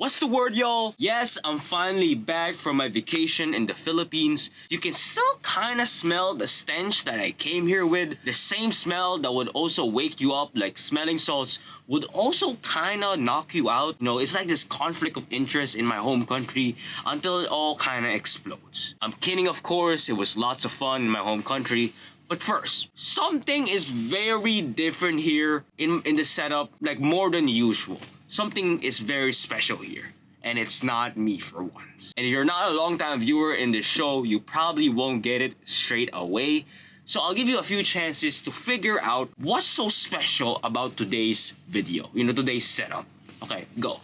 What's the word, y'all? Yes, I'm finally back from my vacation in the Philippines. You can still kinda smell the stench that I came here with. The same smell that would also wake you up like smelling salts would also kinda knock you out. You know, it's like this conflict of interest in my home country until it all kinda explodes. I'm kidding, of course. It was lots of fun in my home country. But first, something is very different here in the setup, like more than usual. Something is very special here, and it's not me for once. And if you're not a long-time viewer in this show, you probably won't get it straight away. So I'll give you a few chances to figure out what's so special about today's video, today's setup. Okay, go.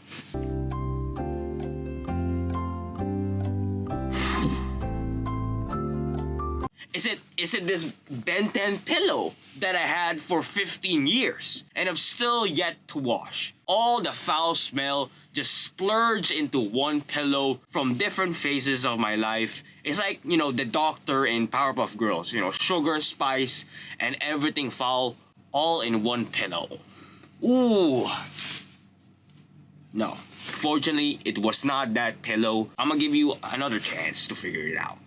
Is it this Ben 10 pillow that I had for 15 years and I've still yet to wash? All the foul smell just splurged into one pillow from different phases of my life. It's like, the doctor in Powerpuff Girls, sugar, spice, and everything foul all in one pillow. Ooh. No. Fortunately, it was not that pillow. I'm gonna give you another chance to figure it out.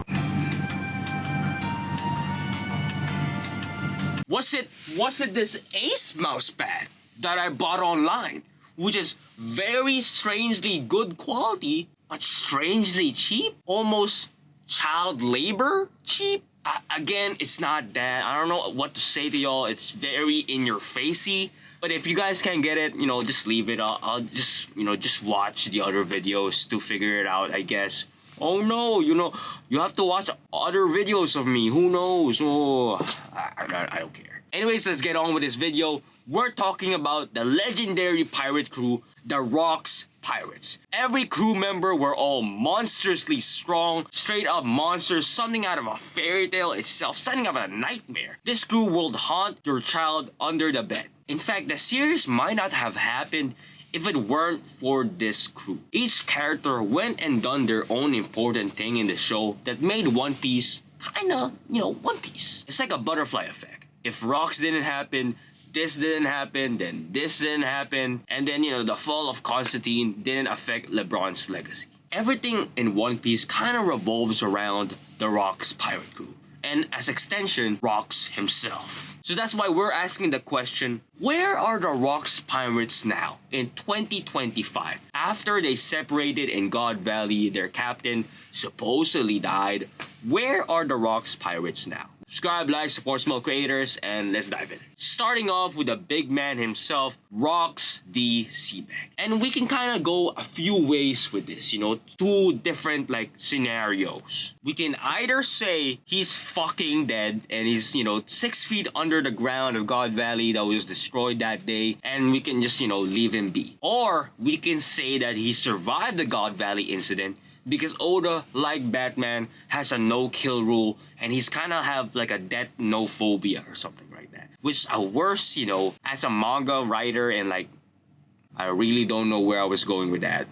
Was it this Ace mouse pad that I bought online, which is very strangely good quality, but strangely cheap? Almost child labor cheap? Again, it's not that. I don't know what to say to y'all. It's very in your facey. But if you guys can't get it, just leave it. I'll just watch the other videos to figure it out, I guess. Oh no, you have to watch other videos of me. Who knows? Oh, I don't care. Anyways, let's get on with this video. We're talking about the legendary pirate crew, the Rocks Pirates. Every crew member were all monstrously strong, straight up monsters, something out of a fairy tale itself, something of a nightmare. This crew will haunt your child under the bed. In fact, the series might not have happened if it weren't for this crew. Each character went and done their own important thing in the show that made One Piece kinda, One Piece. It's like a butterfly effect. If Rocks didn't happen, this didn't happen, then this didn't happen, and then, the fall of Constantine didn't affect LeBron's legacy. Everything in One Piece kinda revolves around the Rocks pirate crew, and as extension, Rocks himself. So that's why we're asking the question, where are the Rocks Pirates now in 2025? After they separated in God Valley, their captain supposedly died, where are the Rocks Pirates now? Subscribe, like, support small creators, and let's dive in. Starting off with the big man himself, Rocks D. Seabag. And we can kind of go a few ways with this, two different scenarios. We can either say he's fucking dead and he's, 6 feet under the ground of God Valley that was destroyed that day, and we can just, leave him be. Or we can say that he survived the God Valley incident because Oda, like Batman, has a no-kill rule, and he's kind of have a death no phobia or something like that. Which is a worse, as a manga writer, and I really don't know where I was going with that.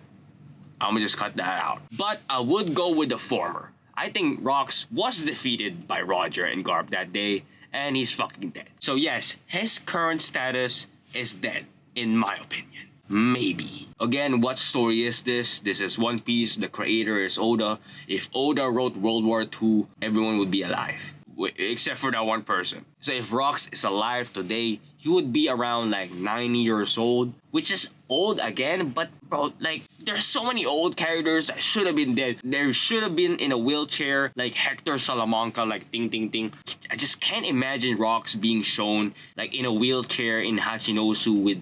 I'm gonna just cut that out. But I would go with the former. I think Rocks was defeated by Roger and Garp that day, and he's fucking dead. So yes, his current status is dead, in my opinion. Maybe. Again, what story is this? This is One Piece. The creator is Oda. If Oda wrote World War II, everyone would be alive. Except for that one person. So if Rocks is alive today, he would be around 90 years old. Which is old again, but bro, there's so many old characters that should have been dead. There should have been in a wheelchair, like Hector Salamanca, ting ting ting. I just can't imagine Rocks being shown in a wheelchair in Hachinosu with,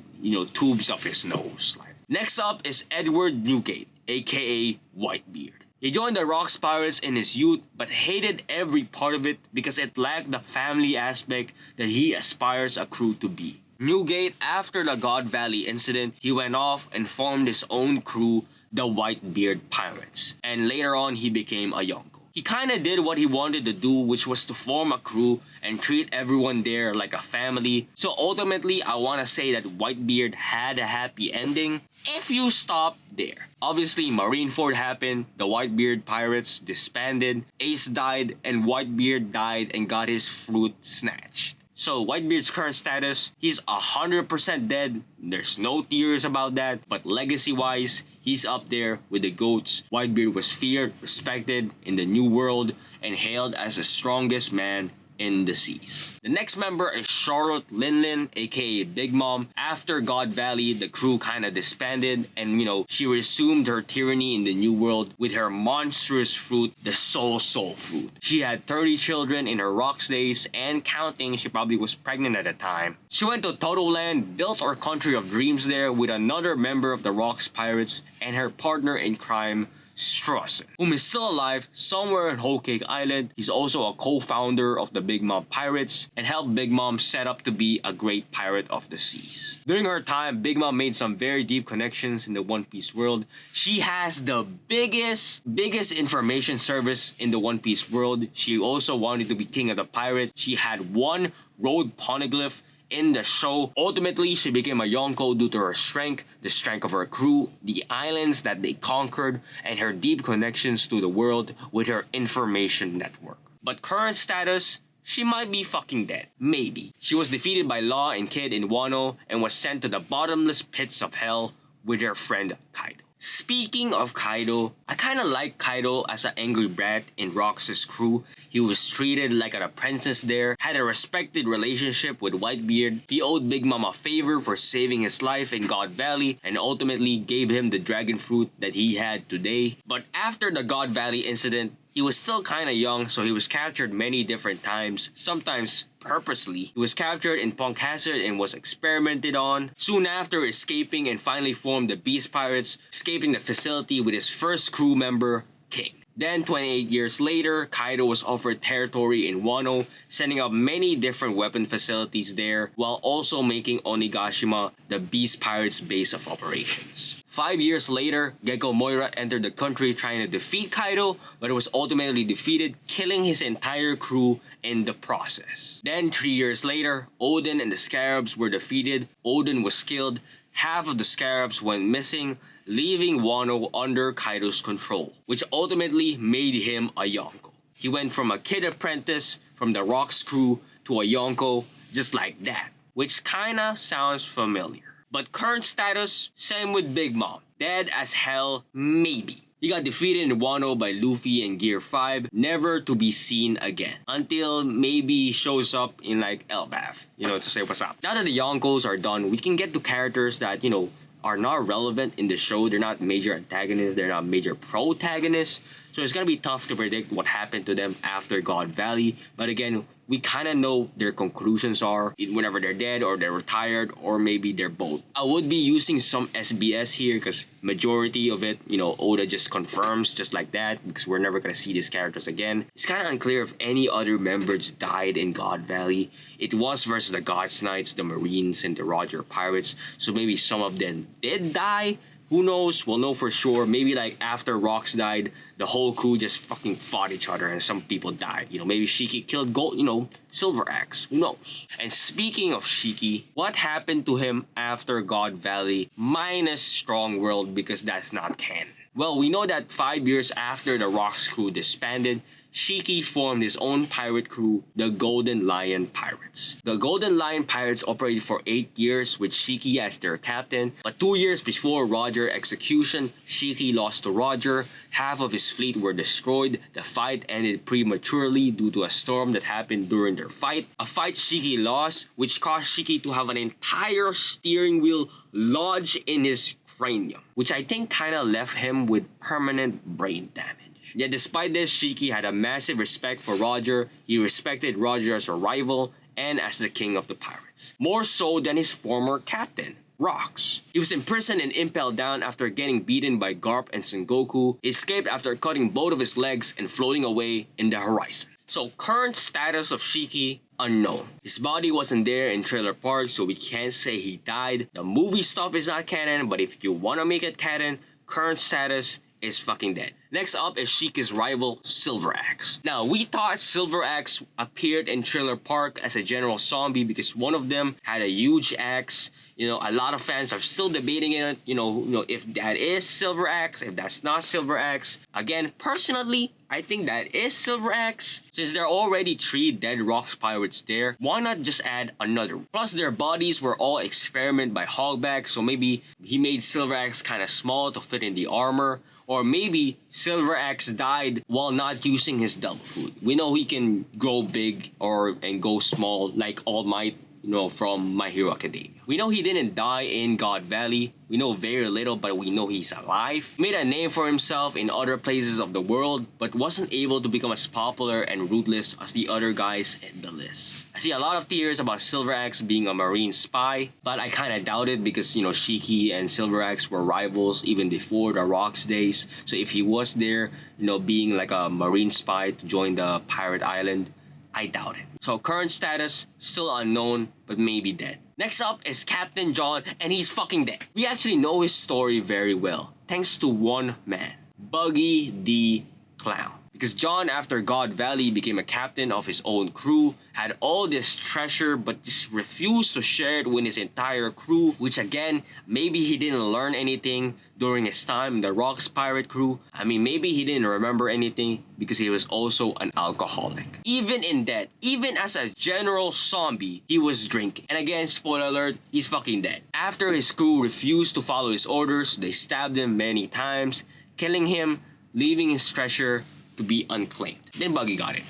tubes up his nose. Next up is Edward Newgate, aka Whitebeard. He joined the Rocks Pirates in his youth, but hated every part of it because it lacked the family aspect that he aspires a crew to be. Newgate, after the God Valley incident, he went off and formed his own crew, the Whitebeard Pirates. And later on, he became a Yonko. He kinda did what he wanted to do, which was to form a crew and treat everyone there like a family. So ultimately, I wanna say that Whitebeard had a happy ending if you stop there. Obviously, Marineford happened, the Whitebeard Pirates disbanded, Ace died, and Whitebeard died and got his fruit snatched. So Whitebeard's current status, he's 100% dead. There's no theories about that. But legacy-wise, he he's up there with the goats. Whitebeard was feared, respected in the New World, and hailed as the strongest man in the seas. The next member is Charlotte Linlin, aka Big Mom. After God Valley, the crew kinda disbanded and she resumed her tyranny in the New World with her monstrous fruit, the Soul Fruit. She had 30 children in her Rocks days and counting. She probably was pregnant at the time. She went to Toto Land, built her country of dreams there with another member of the Rocks Pirates and her partner in crime, Stussy, whom is still alive somewhere in Whole Cake Island. He's also a co-founder of the Big Mom Pirates and helped Big Mom set up to be a great pirate of the seas. During her time, Big Mom made some very deep connections in the One Piece world. She has the biggest information service in the One Piece world. She also wanted to be king of the pirates. She had one road poneglyph in the show. Ultimately, she became a Yonko due to her strength, the strength of her crew, the islands that they conquered, and her deep connections to the world with her information network. But current status, she might be fucking dead. Maybe. She was defeated by Law and Kid in Wano and was sent to the bottomless pits of hell with her friend Kaido. Speaking of Kaido, I kinda like Kaido as an angry brat in Rox's crew. He was treated like an apprentice there, had a respected relationship with Whitebeard. He owed Big Mom a favor for saving his life in God Valley and ultimately gave him the dragon fruit that he had today. But after the God Valley incident, he was still kinda young, so he was captured many different times, sometimes purposely. He was captured in Punk Hazard and was experimented on. Soon after escaping and finally formed the Beast Pirates, escaping the facility with his first crew member, King. Then 28 years later, Kaido was offered territory in Wano, setting up many different weapon facilities there, while also making Onigashima the Beast Pirates' base of operations. 5 years later, Gecko Moira entered the country trying to defeat Kaido, but was ultimately defeated, killing his entire crew in the process. Then 3 years later, Odin and the Scarabs were defeated. Odin was killed, half of the Scarabs went missing, leaving Wano under Kaido's control, which ultimately made him a Yonko. He went from a kid apprentice from the Rocks crew to a Yonko just like that, which kinda sounds familiar. But current status, same with Big Mom. Dead as hell, maybe. He got defeated in Wano by Luffy in Gear 5, never to be seen again. Until maybe he shows up in like Elbaf, to say what's up. Now that the Yonkos are done, we can get to characters that, are not relevant in the show. They're not major antagonists, they're not major protagonists. So it's gonna be tough to predict what happened to them after God Valley. But again, we kinda know their conclusions are whenever they're dead or they're retired or maybe they're both. I would be using some SBS here because majority of it, Oda just confirms just like that because we're never gonna see these characters again. It's kinda unclear if any other members died in God Valley. It was versus the God's Knights, the Marines, and the Roger Pirates. So maybe some of them did die. Who knows? We'll know for sure. Maybe like after Rocks died, the whole crew just fucking fought each other and some people died. Maybe Shiki killed Silver Axe. Who knows? And speaking of Shiki, what happened to him after God Valley minus Strong World because that's not canon? Well, we know that 5 years after the Rocks crew disbanded, Shiki formed his own pirate crew, the Golden Lion Pirates. The Golden Lion Pirates operated for 8 years with Shiki as their captain, but 2 years before Roger's execution, Shiki lost to Roger, half of his fleet were destroyed, the fight ended prematurely due to a storm that happened during their fight, a fight Shiki lost, which caused Shiki to have an entire steering wheel lodged in his cranium, which I think kinda left him with permanent brain damage. Yet despite this, Shiki had a massive respect for Roger. He respected Roger as a rival and as the king of the pirates, more so than his former captain, Rocks. He was imprisoned and impaled down after getting beaten by Garp and Sengoku. He escaped after cutting both of his legs and floating away in the horizon. So current status of Shiki, unknown. His body wasn't there in Trailer Park, so we can't say he died. The movie stuff is not canon, but if you wanna make it canon, current status is fucking dead. Next up is Shiki's rival, Silver Axe. Now, we thought Silver Axe appeared in Trailer Park as a general zombie because one of them had a huge axe. You know, a lot of fans are still debating it, you know, if that is Silver Axe, if that's not Silver Axe. Again, personally, I think that is Silver Axe. Since there are already 3 dead rocks pirates there, why not just add another one? Plus, their bodies were all experimented by Hogback, so maybe he made Silver Axe kind of small to fit in the armor. Or maybe Silver Axe died while not using his double food. We know he can grow big and go small like All Might, you know, from My Hero Academia. We know he didn't die in God Valley. We know very little, but we know he's alive. He made a name for himself in other places of the world, but wasn't able to become as popular and ruthless as the other guys in the list. I see a lot of theories about Silver Axe being a marine spy, but I kinda doubt it because, you know, Shiki and Silver Axe were rivals even before the Rocks days. So if he was there, you know, being like a marine spy to join the pirate island, I doubt it. So current status, still unknown, but maybe dead. Next up is Captain John, and he's fucking dead. We actually know his story very well, thanks to one man, Buggy the Clown. Because John, after God Valley, became a captain of his own crew, had all this treasure but just refused to share it with his entire crew, which again, maybe he didn't learn anything during his time in the Rocks pirate crew. I mean, maybe he didn't remember anything because he was also an alcoholic. Even in death, even as a general zombie, he was drinking. And again, spoiler alert, he's fucking dead. After his crew refused to follow his orders, they stabbed him many times, killing him, leaving his treasure to be unclaimed. Then Buggy got it.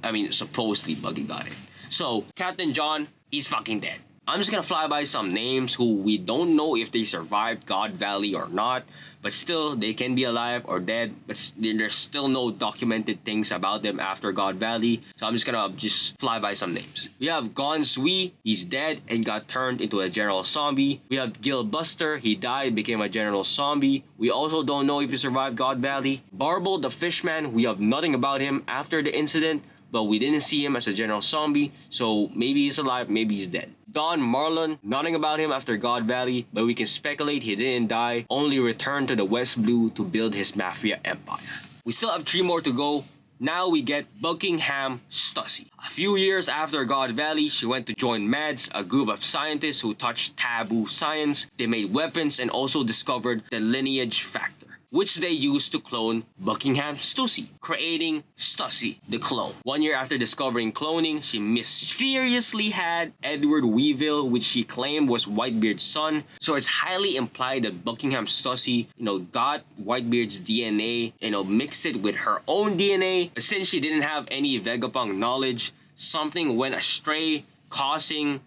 I mean, supposedly Buggy got it. So, Captain John, he's fucking dead. I'm just gonna fly by some names who we don't know if they survived God Valley or not, but still, they can be alive or dead, but there's still no documented things about them after God Valley, so I'm just gonna fly by some names. We have Wang Zhi, he's dead and got turned into a general zombie. We have Gil Buster, he died, became a general zombie. We also don't know if he survived God Valley. Barble the Fishman, we have nothing about him after the incident, but we didn't see him as a general zombie, so maybe he's alive, maybe he's dead. Don Marlon, nothing about him after God Valley, but we can speculate he didn't die, only returned to the West Blue to build his mafia empire. We still have 3 more to go. Now we get Buckingham Stussy. A few years after God Valley, she went to join MADS, a group of scientists who touched taboo science. They made weapons and also discovered the lineage factor, which they used to clone Buckingham Stussy, creating Stussy the clone. 1 year after discovering cloning, she mysteriously had Edward Weevil, which she claimed was Whitebeard's son. So it's highly implied that Buckingham Stussy, got Whitebeard's DNA, mixed it with her own DNA. But since she didn't have any Vegapunk knowledge, something went astray, causing,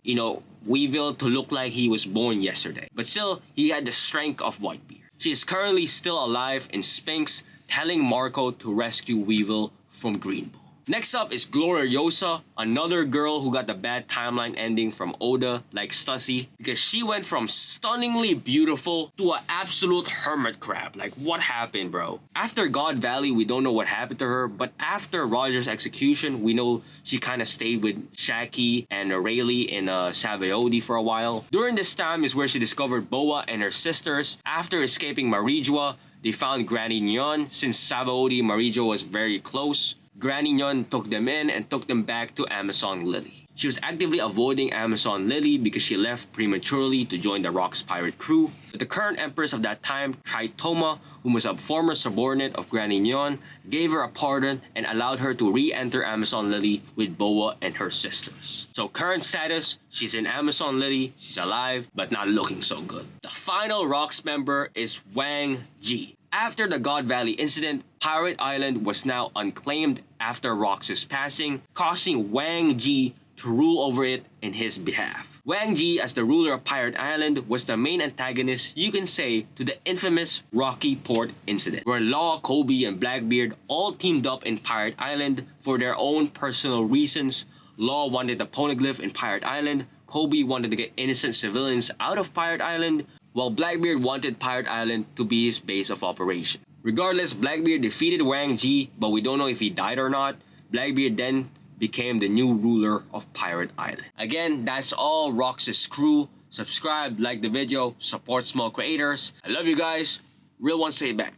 Weevil to look like he was born yesterday. But still, he had the strength of Whitebeard. She is currently still alive in Sphinx, telling Marco to rescue Weevil from Green Bull. Next up is Glorisoa, another girl who got the bad timeline ending from Oda, like Stussy, because she went from stunningly beautiful to an absolute hermit crab. Like, what happened, bro? After God Valley, we don't know what happened to her, but after Roger's execution, we know she kind of stayed with Shiki and Rayleigh in Sabaody for a while. During this time is where she discovered Boa and her sisters. After escaping Marijua, they found Granny Nyon. Since Sabaody and Marijua was very close, Granny Nyon took them in and took them back to Amazon Lily. She was actively avoiding Amazon Lily because she left prematurely to join the Rocks pirate crew. But the current empress of that time, Tritoma, who was a former subordinate of Granny Nyon, gave her a pardon and allowed her to re-enter Amazon Lily with Boa and her sisters. So current status, she's in Amazon Lily, she's alive, but not looking so good. The final Rocks member is Wang Zhi. After the God Valley incident, Pirate Island was now unclaimed after Rox's passing, causing Wang Zhi to rule over it in his behalf. Wang Zhi, as the ruler of Pirate Island, was the main antagonist, you can say, to the infamous Rocky Port incident, where Law, Kobe, and Blackbeard all teamed up in Pirate Island for their own personal reasons. Law wanted the poneglyph in Pirate Island, Kobe wanted to get innocent civilians out of Pirate Island, while Blackbeard wanted Pirate Island to be his base of operation. Regardless, Blackbeard defeated Wang Zhi, but we don't know if he died or not. Blackbeard then became the new ruler of Pirate Island. Again, that's all Rox's crew. Subscribe, like the video, support small creators. I love you guys. Real one say it back.